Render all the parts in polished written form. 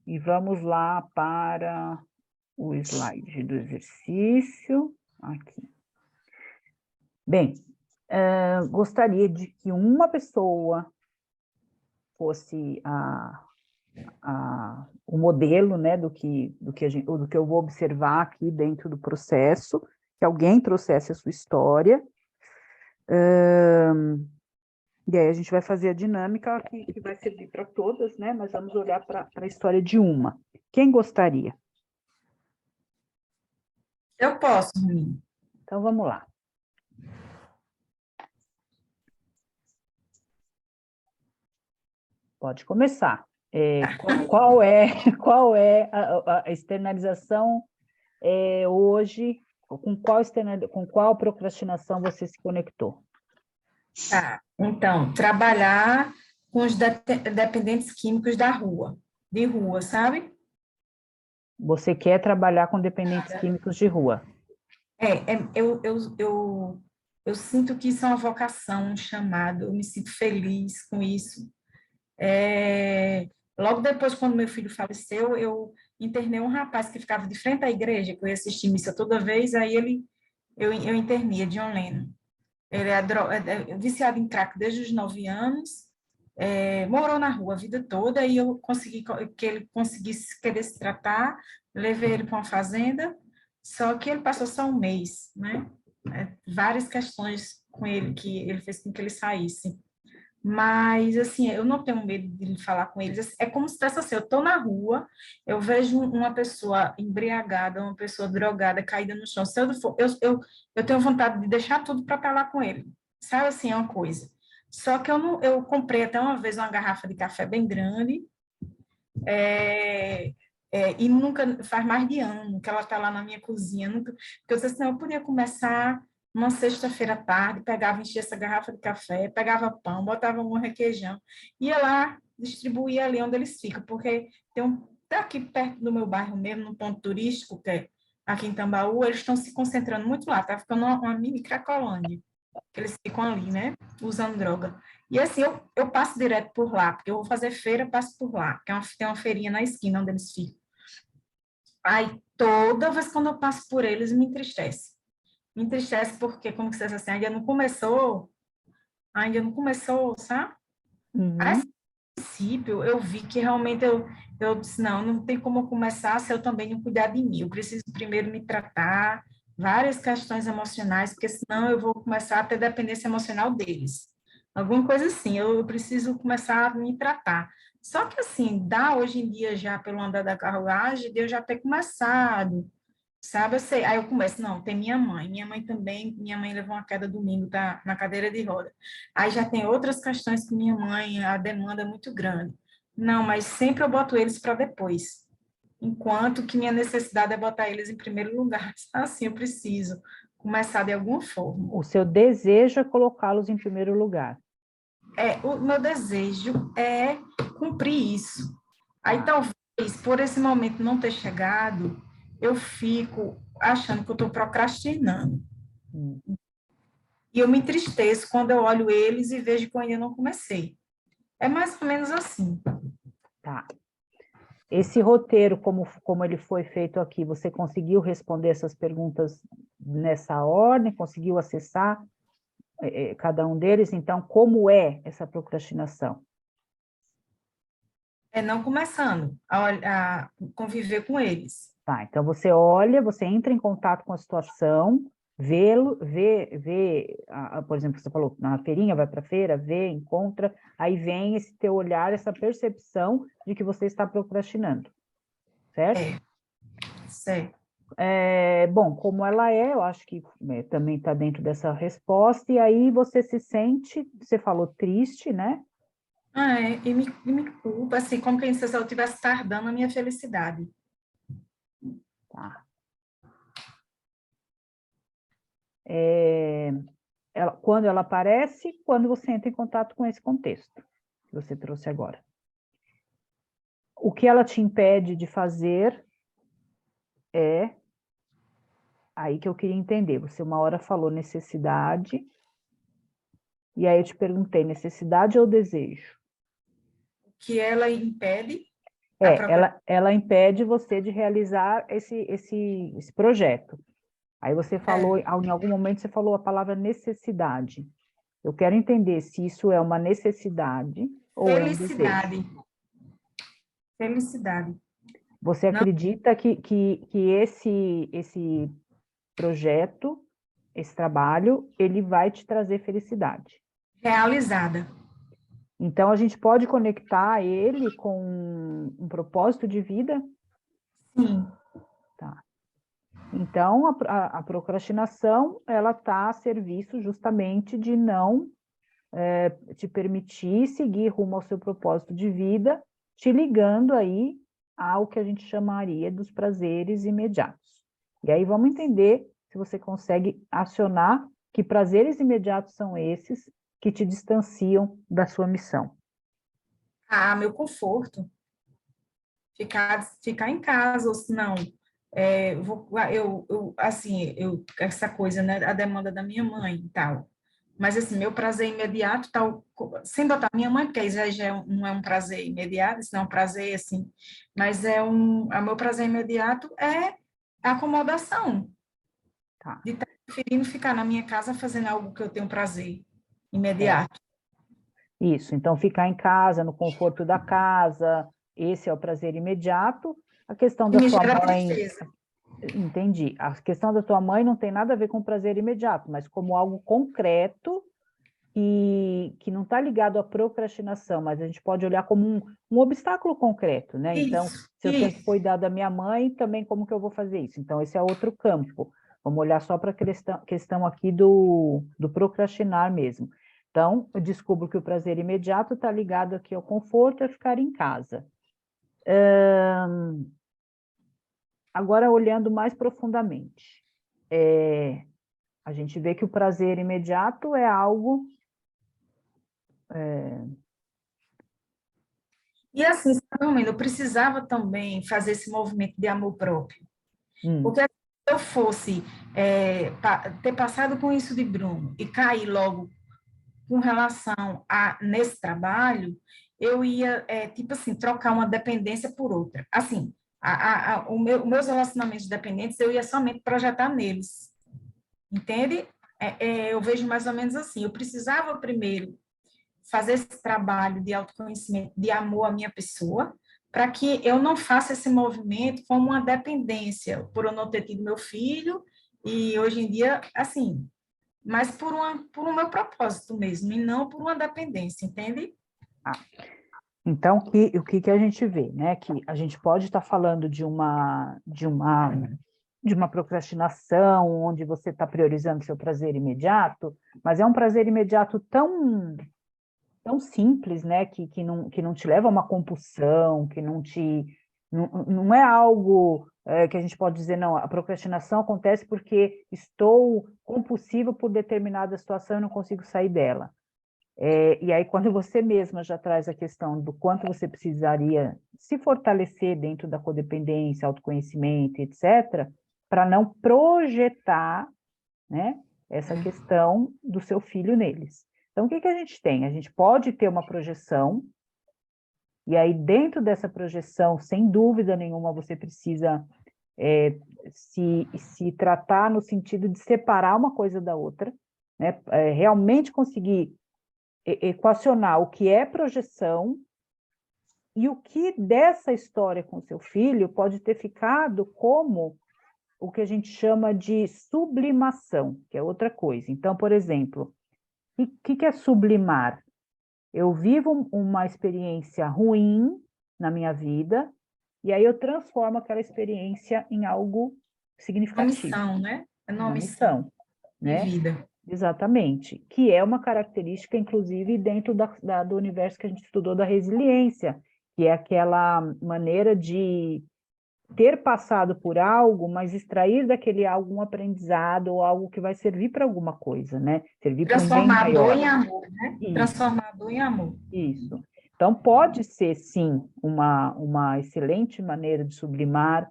E vamos lá para o slide do exercício. Aqui. Bem, gostaria de que uma pessoa fosse o modelo, né, do que eu vou observar aqui dentro do processo, que alguém trouxesse a sua história. E aí a gente vai fazer a dinâmica que vai servir para todas, né? Mas vamos olhar para a história de uma. Quem gostaria? Eu posso, Rumi. Então vamos lá. Pode começar. Qual é a externalização hoje? Com qual procrastinação você se conectou? Tá. Então, trabalhar com os dependentes químicos de rua, sabe? Você quer trabalhar com dependentes químicos de rua? Eu sinto que isso é uma vocação, um chamado, eu me sinto feliz com isso. Logo depois, quando meu filho faleceu, eu internei um rapaz que ficava de frente à igreja, que eu ia assistir missa toda vez, eu internei, John Lennon. Ele é viciado em crack desde os 9 anos, morou na rua a vida toda, e eu consegui que ele conseguisse querer se tratar, levei ele para uma fazenda, só que ele passou só um mês, né? Várias questões com ele, que ele fez com que ele saísse. Mas, assim, eu não tenho medo de falar com eles. É como se fosse assim, eu estou na rua, eu vejo uma pessoa embriagada, uma pessoa drogada, caída no chão. Se eu, for, eu tenho vontade de deixar tudo para estar lá com ele. Sabe, assim, é uma coisa. Só que eu comprei até uma vez uma garrafa de café bem grande, e nunca, faz mais de ano que ela está lá na minha cozinha. Nunca, porque eu disse assim, eu podia começar uma sexta-feira à tarde, pegava, enchia essa garrafa de café, pegava pão, botava um requeijão, ia lá, distribuía ali onde eles ficam, porque tá aqui perto do meu bairro mesmo, num ponto turístico, que é aqui em Tambaú, eles estão se concentrando muito lá, tá ficando uma mini Cracolândia, que eles ficam ali, né, usando droga. E assim, eu passo direto por lá, porque eu vou fazer feira, passo por lá, que tem uma feirinha na esquina onde eles ficam. Aí, toda vez quando eu passo por eles, me entristece. Me entristece porque, como que você diz assim, ainda não começou, sabe? A Uhum. princípio, eu vi que realmente eu disse, não tem como eu começar se eu também não cuidar de mim. Eu preciso primeiro me tratar, várias questões emocionais, porque senão eu vou começar a ter dependência emocional deles. Alguma coisa assim, eu preciso começar a me tratar. Só que assim, dá hoje em dia já pelo andar da carruagem, de eu já ter começado, sabe? Aí eu começo, não, tem minha mãe também, minha mãe levou uma queda domingo, tá na cadeira de roda. Aí já tem outras questões com minha mãe, a demanda é muito grande. Não, mas sempre eu boto eles para depois, enquanto que minha necessidade é botar eles em primeiro lugar. Assim, eu preciso começar de alguma forma. O seu desejo é colocá-los em primeiro lugar. O meu desejo é cumprir isso. Aí Tá. talvez, por esse momento não ter chegado, eu fico achando que eu estou procrastinando. Hum. E eu me entristeço quando eu olho eles e vejo que eu ainda não comecei. É mais ou menos assim. Tá. Esse roteiro, como ele foi feito aqui, você conseguiu responder essas perguntas nessa ordem? Conseguiu acessar cada um deles? Então, como é essa procrastinação? É não começando a conviver com eles. Tá, então você olha, você entra em contato com a situação, por exemplo, você falou na feirinha, vai para a feira, vê, encontra, aí vem esse teu olhar, essa percepção de que você está procrastinando, certo? Certo. Bom, como ela é, eu acho que também está dentro dessa resposta, e aí você se sente, você falou triste, né? E me culpa, assim, como quem se eu estivesse tardando a minha felicidade. Tá. Quando ela aparece, quando você entra em contato com esse contexto que você trouxe agora. O que ela te impede de fazer é aí que eu queria entender. Você uma hora falou necessidade, e aí eu te perguntei, necessidade ou desejo? O que ela impede? Ela impede você de realizar esse projeto. Aí você falou, em algum momento você falou a palavra necessidade. Eu quero entender se isso é uma necessidade ou é um desejo. Felicidade. Você acredita que esse projeto, esse trabalho, ele vai te trazer felicidade? Realizada. Então, a gente pode conectar ele com um propósito de vida? Sim. Tá. Então, a procrastinação, ela está a serviço justamente de não te permitir seguir rumo ao seu propósito de vida, te ligando aí ao que a gente chamaria dos prazeres imediatos. E aí vamos entender se você consegue acionar que prazeres imediatos são esses que te distanciam da sua missão. Meu conforto. Ficar em casa, ou se não, essa coisa, né, a demanda da minha mãe e tal. Mas, assim, meu prazer imediato, tal, sem botar minha mãe, porque aí não é um prazer imediato, isso não é um prazer, assim, mas o meu prazer imediato é a acomodação, Tá. de estar preferindo ficar na minha casa fazendo algo que eu tenho prazer É. imediato. Isso, então ficar em casa, no conforto da casa, esse é o prazer imediato. A questão E da me sua gera mãe, tristeza. entendi. A questão da tua mãe não tem nada a ver com prazer imediato, mas como algo concreto e que não está ligado à procrastinação, mas a gente pode olhar como um obstáculo concreto, né? Então, se eu tenho que Isso. cuidar da minha mãe, também como que eu vou fazer isso? Então, esse é outro campo. Vamos olhar só para a questão aqui do procrastinar mesmo. Então, eu descubro que o prazer imediato está ligado aqui ao conforto, a ficar em casa. Agora, olhando mais profundamente, a gente vê que o prazer imediato é algo... E assim, sabe, eu precisava também fazer esse movimento de amor próprio. Porque se eu fosse ter passado com isso de Bruno e cair logo com relação nesse trabalho, eu ia, tipo assim, trocar uma dependência por outra. Assim, os meus relacionamentos dependentes, eu ia somente projetar neles. Entende? Eu vejo mais ou menos assim. Eu precisava primeiro fazer esse trabalho de autoconhecimento, de amor à minha pessoa, para que eu não faça esse movimento como uma dependência, por eu não ter tido meu filho, e hoje em dia, assim, mas por um meu propósito mesmo, e não por uma dependência, entende? Então, o que a gente vê, né? Que a gente pode estar falando de uma procrastinação, onde você está priorizando seu prazer imediato, mas é um prazer imediato tão simples, né? Que não te leva a uma compulsão, que não é algo que a gente pode dizer, não, a procrastinação acontece porque estou compulsivo por determinada situação e não consigo sair dela. E aí, quando você mesma já traz a questão do quanto você precisaria se fortalecer dentro da codependência, autoconhecimento, etc., para não projetar, né, essa questão do seu filho neles. Então, o que a gente tem? A gente pode ter uma projeção, e aí, dentro dessa projeção, sem dúvida nenhuma, você precisa se tratar no sentido de separar uma coisa da outra, né? Realmente conseguir equacionar o que é projeção e o que dessa história com seu filho pode ter ficado como o que a gente chama de sublimação, que é outra coisa. Então, por exemplo, o que é sublimar? Eu vivo uma experiência ruim na minha vida e aí eu transformo aquela experiência em algo Uma significativo, missão, né? É uma uma missão missão, de né? vida. Exatamente, que é uma característica, inclusive, dentro do universo que a gente estudou da resiliência, que é aquela maneira de ter passado por algo, mas extrair daquele algo um aprendizado ou algo que vai servir para alguma coisa, né? Servir para um bem Transformador maior. em amor, né? Isso, Transformador em amor. isso. Então, pode ser, sim, uma excelente maneira de sublimar.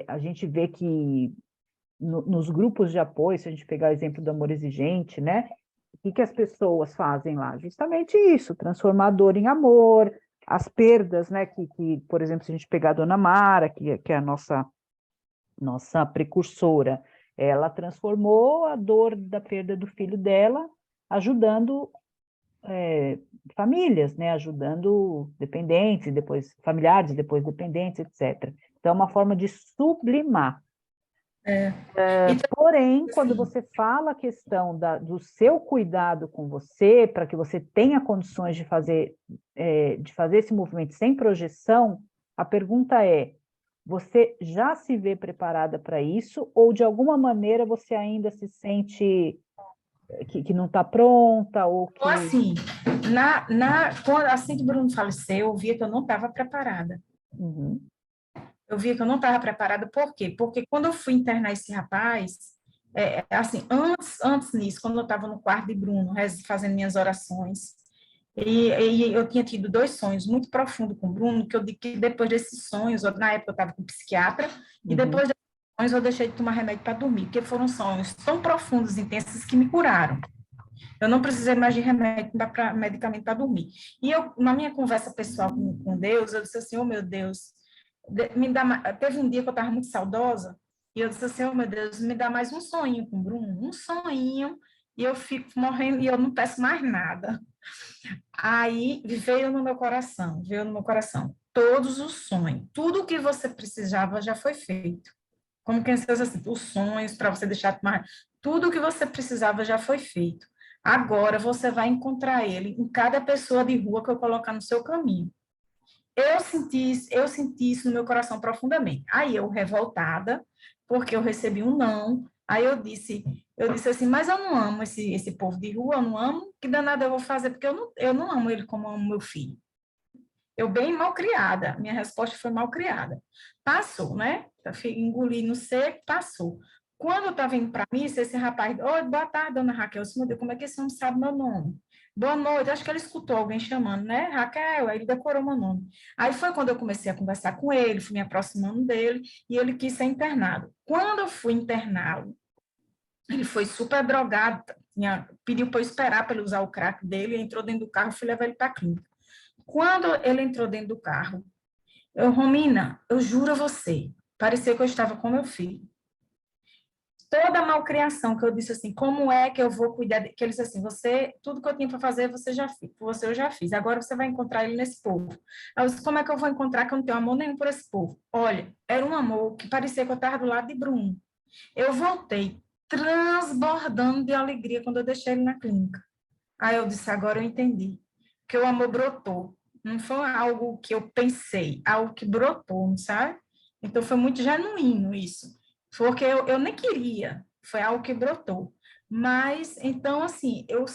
A gente vê que nos grupos de apoio, se a gente pegar o exemplo do amor exigente, né? O que as pessoas fazem lá? Justamente isso, transformar a dor em amor, as perdas, né, por exemplo, se a gente pegar a Dona Mara, que é a nossa precursora, ela transformou a dor da perda do filho dela, ajudando famílias, né, ajudando dependentes, depois familiares, depois dependentes, etc. Então, é uma forma de sublimar. É. Porém, quando Assim, você fala a questão do seu cuidado com você, para que você tenha condições de fazer esse movimento sem projeção, a pergunta é: você já se vê preparada para isso, ou de alguma maneira você ainda se sente que não está pronta, ou então, que. assim, assim que Bruno faleceu, eu via que eu não estava preparada. Uhum, Eu via que eu não estava preparada, por quê? Porque quando eu fui internar esse rapaz, assim, antes nisso, quando eu estava no quarto de Bruno, fazendo minhas orações, e eu tinha tido dois sonhos muito profundos com o Bruno, que eu digo que depois desses sonhos, na época eu estava com psiquiatra, e uhum, depois desses sonhos eu deixei de tomar remédio para dormir, porque foram sonhos tão profundos e intensos que me curaram. Eu não precisei mais de remédio para medicamento para dormir. E eu, na minha conversa pessoal com Deus, eu disse assim: oh meu Deus, teve um dia que eu estava muito saudosa, e eu disse assim: oh meu Deus, me dá mais um sonho com o Bruno, um sonhinho, e eu fico morrendo e eu não peço mais nada. Aí veio no meu coração, todos os sonhos, tudo o que você precisava já foi feito. Como quem diz assim, os sonhos para você deixar de tomar, tudo o que você precisava já foi feito. Agora você vai encontrar ele em cada pessoa de rua que eu colocar no seu caminho. Eu senti isso no meu coração profundamente. Aí eu, revoltada, porque eu recebi um não, aí eu disse assim, mas eu não amo esse povo de rua, eu não amo, que danada eu vou fazer, porque eu não amo ele como eu amo meu filho. Eu bem mal criada, minha resposta foi mal criada. Passou, né? Engoli no seco, passou. Quando eu estava indo para a missa, esse rapaz, oi, boa tarde, dona Raquel. Eu disse, meu Deus, como é que esse homem sabe meu nome? Boa noite, acho que ele escutou alguém chamando, né? Raquel, aí ele decorou meu nome. Aí foi quando eu comecei a conversar com ele, fui me aproximando dele, e ele quis ser internado. Quando eu fui interná-lo, ele foi super drogado, pediu para eu esperar para ele usar o crack dele, entrou dentro do carro, fui levar ele para a clínica. Quando ele entrou dentro do carro, Romina, eu juro a você, parecia que eu estava com meu filho. Toda a malcriação que eu disse assim, como é que eu vou cuidar que ele disse assim, tudo que eu tinha para fazer, você já fez, você eu já fiz. Agora você vai encontrar ele nesse povo. Eu disse, como é que eu vou encontrar que eu não tenho amor nenhum por esse povo? Olha, era um amor que parecia que eu estava do lado de Bruno. Eu voltei transbordando de alegria quando eu deixei ele na clínica. Aí eu disse, agora eu entendi. Que o amor brotou. Não foi algo que eu pensei, algo que brotou, sabe? Então foi muito genuíno isso. Porque eu nem queria, foi algo que brotou. Mas, então, assim, eu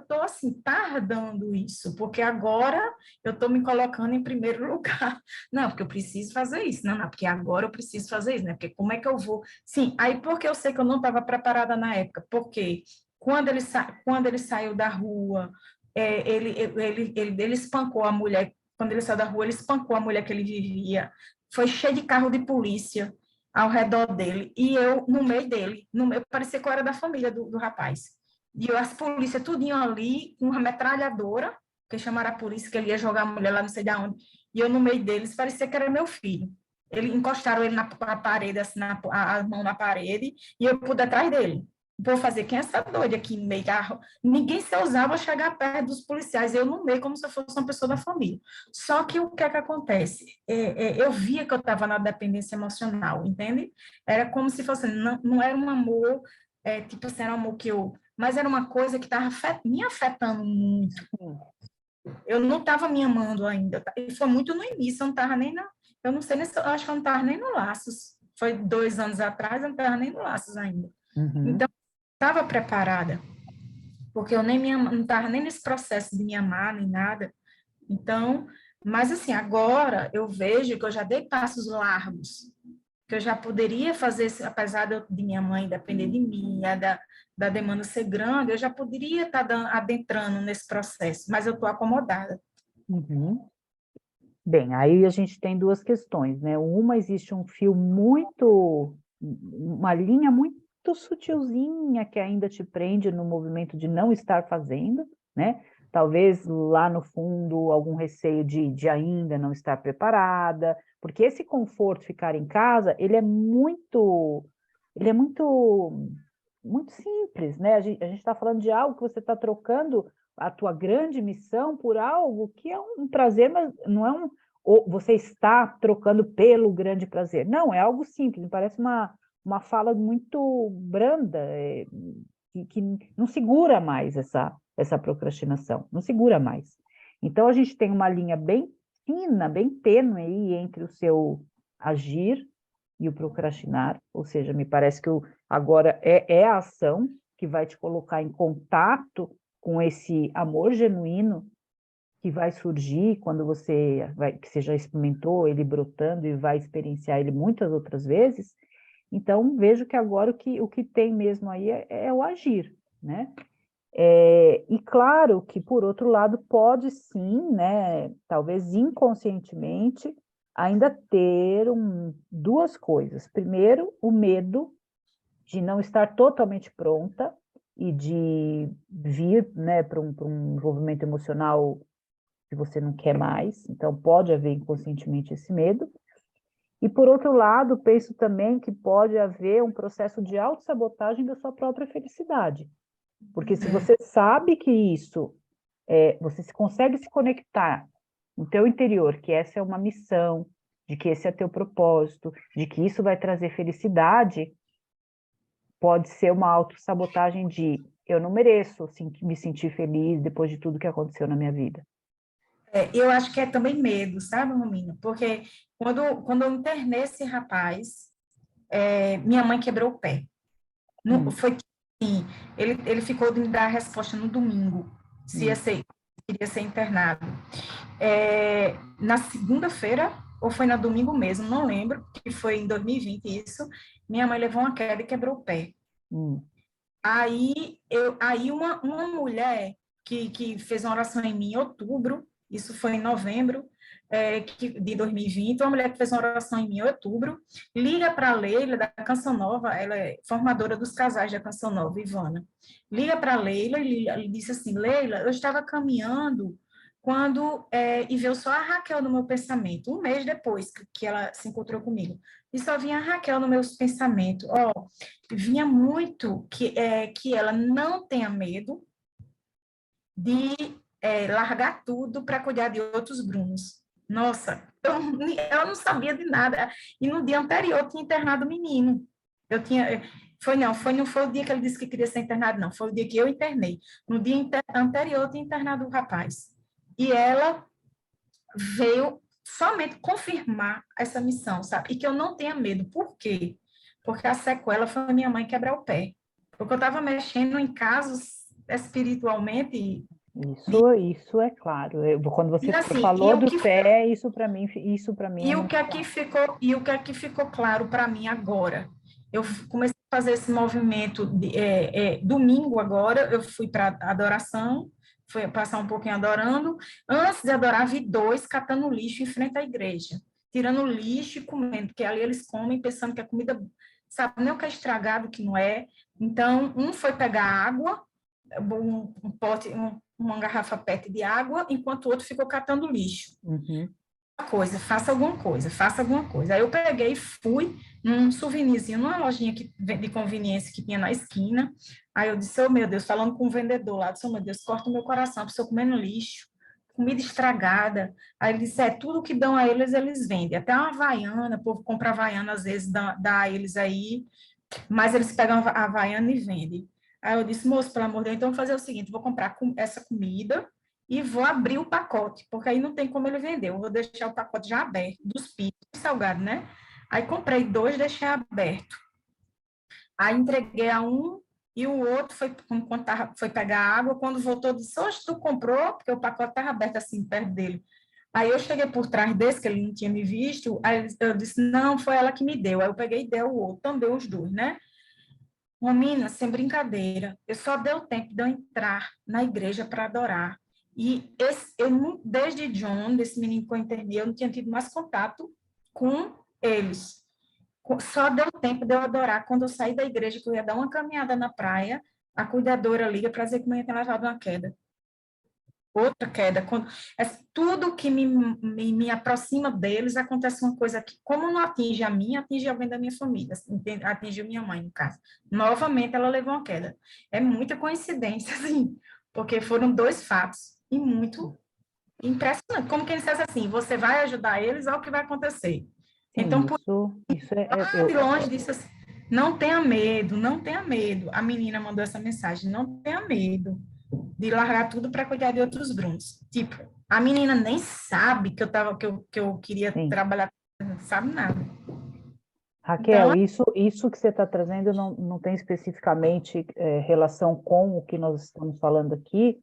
tô, assim, tardando isso, porque agora eu tô me colocando em primeiro lugar. Não, porque eu preciso fazer isso. Não, porque agora eu preciso fazer isso, né? Porque como é que eu vou... Sim, aí porque eu sei que eu não estava preparada na época, porque quando ele saiu da rua, ele espancou a mulher. Quando ele saiu da rua, ele espancou a mulher que ele vivia. Foi cheio de carro de polícia ao redor dele. E eu, no meio dele, parecia que eu era da família do rapaz. E as polícias tudinho ali, com uma metralhadora, que chamaram a polícia, que ele ia jogar a mulher lá não sei de onde. E eu, no meio deles, parecia que era meu filho. Encostaram ele na parede, assim, a mão na parede, e eu pude atrás dele. Vou fazer quem é essa doida aqui no meio carro? Ninguém se ousava chegar perto dos policiais, eu no meio como se eu fosse uma pessoa da família. Só que o que é que acontece? Eu via que eu estava na dependência emocional, entende? Era como se fosse, não era um amor, tipo assim, era um amor que eu... Mas era uma coisa que estava me afetando muito. Eu não estava me amando ainda. E foi muito no início, eu não estava nem na... Eu não sei, eu acho que eu não estava nem no Laços. Foi 2 anos atrás, eu não estava nem no Laços ainda. uhum. Então, estava preparada, porque eu não estava nem nesse processo de me amar, nem nada. Então, mas assim, agora eu vejo que eu já dei passos largos, que eu já poderia fazer, apesar de minha mãe depender de mim, da demanda ser grande, eu já poderia estar adentrando nesse processo, mas eu estou acomodada. Uhum. Bem, aí a gente tem duas questões, né? Uma, existe um fio uma linha muito sutilzinha que ainda te prende no movimento de não estar fazendo, né? talvez lá no fundo algum receio de ainda não estar preparada, porque esse conforto ficar em casa, ele é muito simples, né? A gente está falando de algo que você está trocando a tua grande missão por algo que é um prazer, mas não é ou você está trocando pelo grande prazer. Não, é algo simples, me parece uma fala muito branda, que não segura mais essa procrastinação, não segura mais. Então, a gente tem uma linha bem fina, bem tênue aí entre o seu agir e o procrastinar, ou seja, me parece que agora é a ação que vai te colocar em contato com esse amor genuíno que vai surgir quando que você já experimentou ele brotando e vai experienciar ele muitas outras vezes. Então, vejo que agora o que tem mesmo aí é o agir, né? E claro que, por outro lado, pode sim, né, talvez inconscientemente, ainda ter duas coisas. Primeiro, o medo de não estar totalmente pronta e de vir, né, para um envolvimento emocional que você não quer mais. Então, pode haver inconscientemente esse medo. E, por outro lado, penso também que pode haver um processo de autossabotagem da sua própria felicidade. Porque se você sabe que isso, você consegue se conectar no teu interior, que essa é uma missão, de que esse é teu propósito, de que isso vai trazer felicidade, pode ser uma autossabotagem de eu não mereço me sentir feliz depois de tudo que aconteceu na minha vida. Eu acho que é também medo, sabe, Romina? Porque quando eu internei esse rapaz, minha mãe quebrou o pé. Foi que assim, ele ficou de me dar a resposta no domingo, se iria ser internado. Na segunda-feira, ou foi no domingo mesmo, não lembro, que foi em 2020 isso, minha mãe levou uma queda e quebrou o pé. Aí uma mulher que fez uma oração em mim em outubro, isso foi em novembro de 2020, uma mulher que fez uma oração em mim em outubro, liga para a Leila, da Canção Nova, ela é formadora dos casais da Canção Nova, Ivana, liga para a Leila e disse assim, Leila, eu estava caminhando e veio só a Raquel no meu pensamento, um mês depois que ela se encontrou comigo, e só vinha a Raquel no meus pensamentos, vinha muito que ela não tenha medo de largar tudo para cuidar de outros Brunos. Nossa, eu não sabia de nada. E no dia anterior eu tinha internado o menino. Eu tinha. Não foi o dia que ele disse que queria ser internado, não. Foi o dia que eu internei. No dia anterior eu tinha internado o rapaz. E ela veio somente confirmar essa missão, sabe? E que eu não tenha medo. Por quê? Porque a sequela foi minha mãe quebrar o pé. Porque eu estava mexendo em casos espiritualmente. Isso é claro. Quando você E assim, falou do pé, isso para mim é o muito que é claro. que ficou claro para mim agora? Eu comecei a fazer esse movimento domingo agora, eu fui para adoração, fui passar um pouquinho adorando. Antes de adorar, vi dois catando lixo em frente à igreja, tirando lixo e comendo, porque ali eles comem pensando que a comida, sabe, nem o que é estragado, que não é. Então, um foi pegar água, um pote, uma garrafa PET de água, enquanto o outro ficou catando lixo. Faça alguma coisa, faça alguma coisa. Aí eu peguei e fui num souvenirzinho, numa lojinha de conveniência que tinha na esquina. Aí eu disse, oh meu Deus, falando com o vendedor lá, disse, oh meu Deus, corta o meu coração, a pessoa comendo lixo, comida estragada. Aí ele disse, tudo que dão a eles, eles vendem. Até uma Havaiana, o povo compra Havaiana, às vezes dá a eles aí, mas eles pegam a Havaiana e vendem. Aí eu disse, moço, pelo amor de Deus, então vou fazer o seguinte, vou comprar essa comida e vou abrir o pacote, porque aí não tem como ele vender. Eu vou deixar o pacote já aberto, dos pitos salgados, né? Aí comprei dois, deixei aberto. Aí entreguei a um e o outro foi pegar água. Quando voltou, disse: Oxe, tu comprou? Porque o pacote estava aberto assim, perto dele. Aí eu cheguei por trás desse, que ele não tinha me visto. Aí eu disse: Não, foi ela que me deu. Aí eu peguei e dei o outro, também os dois, né? Uma menina, sem brincadeira, eu só deu tempo de eu entrar na igreja para adorar. E desde John, desse menino que eu internei, eu não tinha tido mais contato com eles. Só deu tempo de eu adorar quando eu saí da igreja, que eu ia dar uma caminhada na praia, a cuidadora liga para dizer que a mãe tinha levado uma queda. outra queda. Tudo que me aproxima deles, acontece uma coisa que, como não atinge a mim, atinge alguém da minha família, assim, atingiu minha mãe, no caso. Novamente, ela levou uma queda. É muita coincidência, assim, porque foram dois fatos e muito impressionante. Como quem dissesse assim, você vai ajudar eles, olha o que vai acontecer. Sim, Então, por isso lá de longe, disse assim, não tenha medo, não tenha medo. A menina mandou essa mensagem, não tenha medo de largar tudo para cuidar de outros gruntos. Tipo, a menina nem sabe que eu queria sim. trabalhar, não sabe nada. Raquel, Então, isso que você está trazendo não tem especificamente relação com o que nós estamos falando aqui,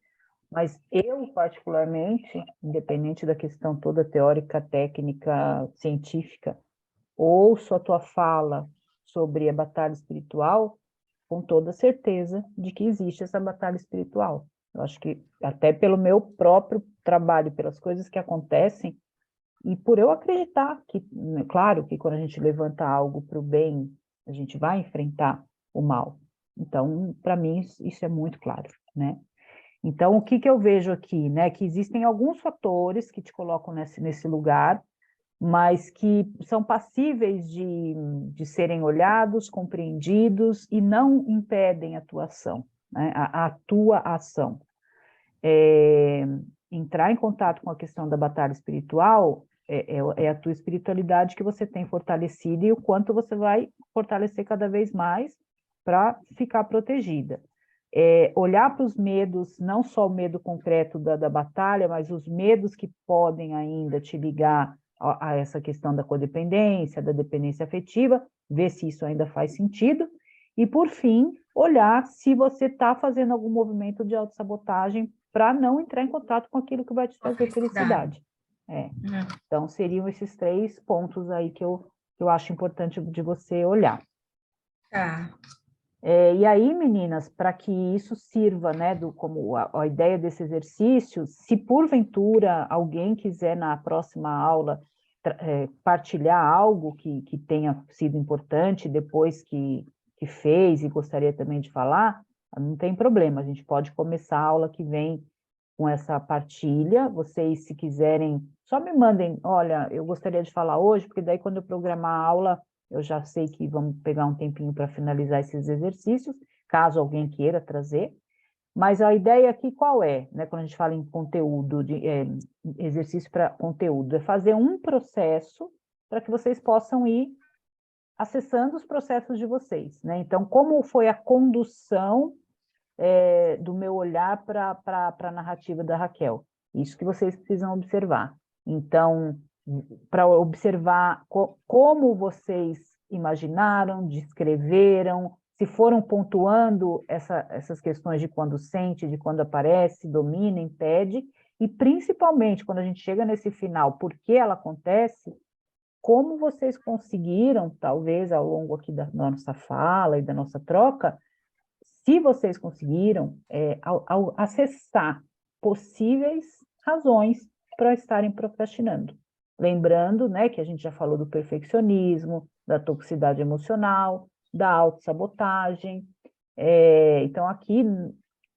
mas eu, particularmente, independente da questão toda teórica, técnica, científica, ouço a tua fala sobre a batalha espiritual com toda certeza de que existe essa batalha espiritual. Eu acho que até pelo meu próprio trabalho, pelas coisas que acontecem, e por eu acreditar que, claro, que quando a gente levanta algo para o bem, a gente vai enfrentar o mal. Então, para mim, isso é muito claro, né? Então, o que eu vejo aqui, né? Que existem alguns fatores que te colocam nesse lugar, mas que são passíveis de serem olhados, compreendidos e não impedem a tua ação, né? A tua ação. Entrar em contato com a questão da batalha espiritual é a tua espiritualidade que você tem fortalecida e o quanto você vai fortalecer cada vez mais para ficar protegida. Olhar para os medos, não só o medo concreto da batalha, mas os medos que podem ainda te ligar a essa questão da codependência, da dependência afetiva, ver se isso ainda faz sentido. E, por fim, olhar se você está fazendo algum movimento de autossabotagem para não entrar em contato com aquilo que vai te trazer felicidade. Então, seriam esses 3 pontos aí que eu acho importante de você olhar. tá. E aí, meninas, para que isso sirva, né, como a ideia desse exercício, se porventura alguém quiser na próxima aula partilhar algo que tenha sido importante depois que fez e gostaria também de falar, não tem problema, a gente pode começar a aula que vem com essa partilha. Vocês, se quiserem, só me mandem, olha, eu gostaria de falar hoje, porque daí quando eu programar a aula, eu já sei que vamos pegar um tempinho para finalizar esses exercícios, caso alguém queira trazer. Mas a ideia aqui qual é, né, quando a gente fala em conteúdo, exercício para conteúdo, é fazer um processo para que vocês possam ir acessando os processos de vocês, né? Então, como foi a condução do meu olhar para a narrativa da Raquel? Isso que vocês precisam observar. Então, para observar como vocês imaginaram, descreveram, se foram pontuando essas questões de quando sente, de quando aparece, domina, impede, e principalmente quando a gente chega nesse final, por que ela acontece, como vocês conseguiram, talvez ao longo aqui da nossa fala e da nossa troca, se vocês conseguiram ao acessar possíveis razões para estarem procrastinando. Lembrando, né, que a gente já falou do perfeccionismo, da toxicidade emocional, da autossabotagem. Então, aqui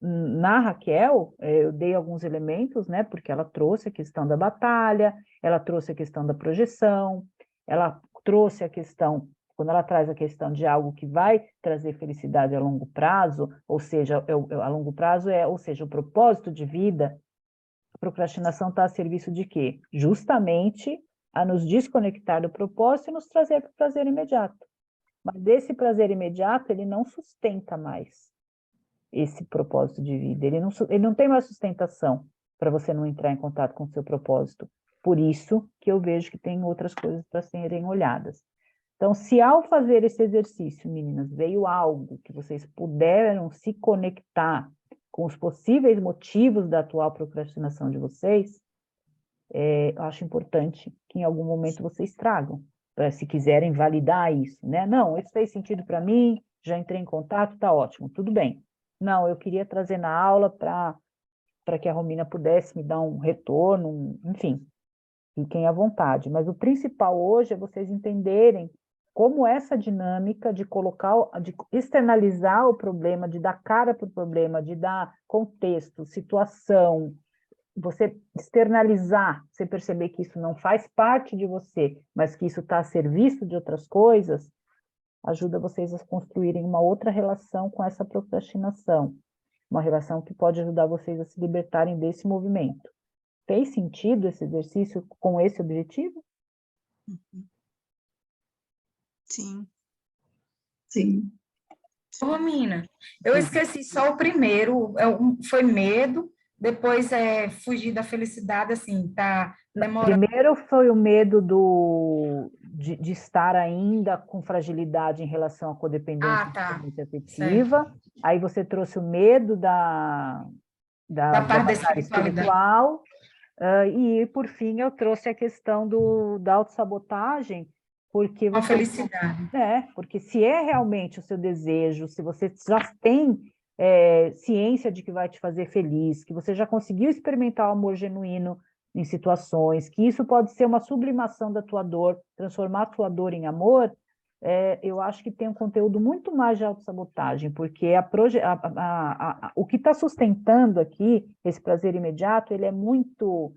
na Raquel, eu dei alguns elementos, né, porque ela trouxe a questão da batalha, ela trouxe a questão da projeção, ela trouxe a questão, quando ela traz a questão de algo que vai trazer felicidade a longo prazo, ou seja, a longo prazo ou seja, o propósito de vida, a procrastinação está a serviço de quê? Justamente a nos desconectar do propósito e nos trazer para o prazer imediato. Mas desse prazer imediato, ele não sustenta mais esse propósito de vida. Ele não tem mais sustentação para você não entrar em contato com o seu propósito. Por isso que eu vejo que tem outras coisas para serem olhadas. Então, se ao fazer esse exercício, meninas, veio algo que vocês puderam se conectar com os possíveis motivos da atual procrastinação de vocês, eu acho importante que em algum momento vocês tragam, para se quiserem validar isso, né? Não, isso fez sentido para mim, já entrei em contato, tá ótimo, tudo bem. Não, eu queria trazer na aula para que a Romina pudesse me dar um retorno, enfim, fiquem à vontade. Mas o principal hoje é vocês entenderem como essa dinâmica de de externalizar o problema, de dar cara para o problema, de dar contexto, situação, você externalizar, você perceber que isso não faz parte de você, mas que isso está a serviço de outras coisas, ajuda vocês a construírem uma outra relação com essa procrastinação, uma relação que pode ajudar vocês a se libertarem desse movimento. Fez sentido esse exercício com esse objetivo? Sim. Sim. Ô, Romina, eu esqueci só o primeiro, foi medo, depois fugir da felicidade, assim, tá demorando. Primeiro foi o medo de estar ainda com fragilidade em relação à codependência Ah, tá. e dependência afetiva. Aí você trouxe o medo da parte da batalha espiritual. E, por fim, eu trouxe a questão da autossabotagem, porque Com você... felicidade. Porque se é realmente o seu desejo, se você já tem ciência de que vai te fazer feliz, que você já conseguiu experimentar o amor genuíno em situações, que isso pode ser uma sublimação da tua dor, transformar a tua dor em amor, eu acho que tem um conteúdo muito mais de autossabotagem, porque o que está sustentando aqui, esse prazer imediato, ele é muito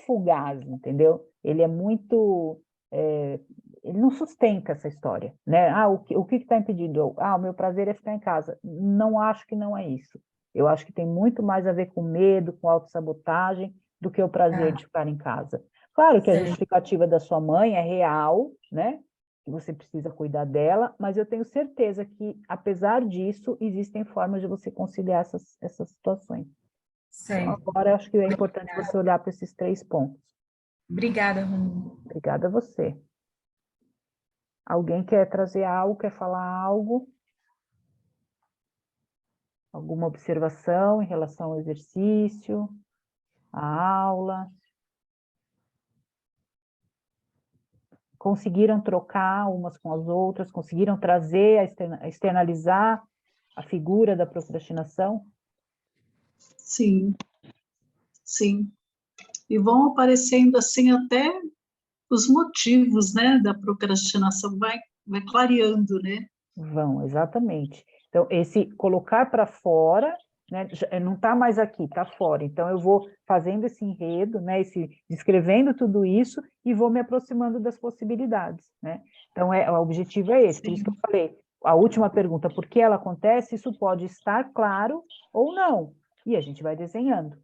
fugaz, entendeu? Ele é muito... ele não sustenta essa história, né? O que está impedindo? O meu prazer é ficar em casa. Não acho que não é isso. Eu acho que tem muito mais a ver com medo, com autossabotagem, do que o prazer de ficar em casa. Claro que a justificativa da sua mãe é real, né? Que você precisa cuidar dela, mas eu tenho certeza que, apesar disso, existem formas de você conciliar essas situações. Então, agora, eu acho que é importante você olhar para esses 3 pontos. Obrigada, Romina. Obrigada a você. Alguém quer trazer algo, quer falar algo? Alguma observação em relação ao exercício, à aula? Conseguiram trocar umas com as outras? Conseguiram trazer, externalizar a figura da procrastinação? Sim, sim. E vão aparecendo assim até os motivos, né, da procrastinação, vai clareando, né? Vão, exatamente. Então, esse colocar para fora, né, não está mais aqui, está fora. Então, eu vou fazendo esse enredo, né, descrevendo tudo isso e vou me aproximando das possibilidades, né? Então, o objetivo é esse. Por isso que eu falei, a última pergunta, por que ela acontece? Isso pode estar claro ou não. E a gente vai desenhando.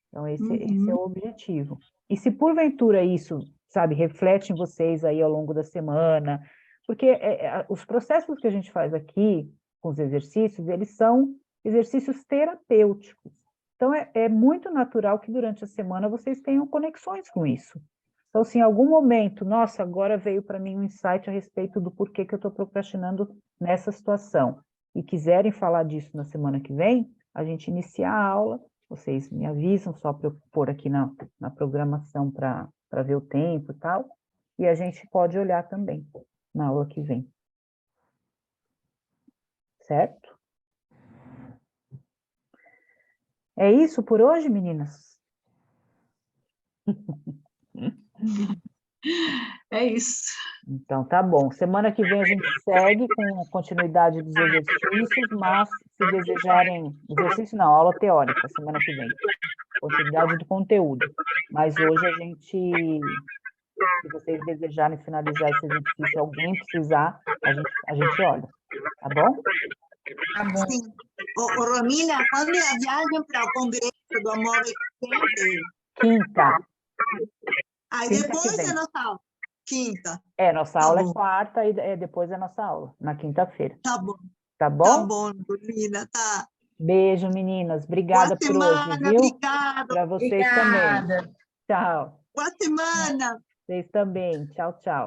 Então, esse é o objetivo. E se porventura isso, sabe, reflete em vocês aí ao longo da semana, porque os processos que a gente faz aqui, com os exercícios, eles são exercícios terapêuticos. Então, é muito natural que durante a semana vocês tenham conexões com isso. Então, se em algum momento, nossa, agora veio para mim um insight a respeito do porquê que eu estou procrastinando nessa situação, e quiserem falar disso na semana que vem, a gente inicia a aula, vocês me avisam só para eu pôr aqui na programação para ver o tempo e tal, e a gente pode olhar também na aula que vem. Certo? É isso por hoje, meninas? É isso. Então, tá bom. Semana que vem a gente segue com a continuidade dos exercícios, mas se desejarem... Exercício não, aula teórica, semana que vem. Continuidade do conteúdo. Mas hoje a gente... Se vocês desejarem finalizar esse exercício, alguém precisar, a gente olha. Tá bom? Tá bom. Sim. Ô, Romina, quando é a viagem para o Congresso do Amor Existente? Quinta. Aí Quinta depois que vem. é nossa aula. Quinta. Nossa aula é quarta e depois é nossa aula, na quinta-feira. Tá bom. Tá Tá bom? bom, Romina, tá. Beijo, meninas. Boa Obrigada por hoje, semana, viu? obrigada. Para vocês também. Obrigada. Tchau. Boa semana. Vocês também. Tchau, tchau.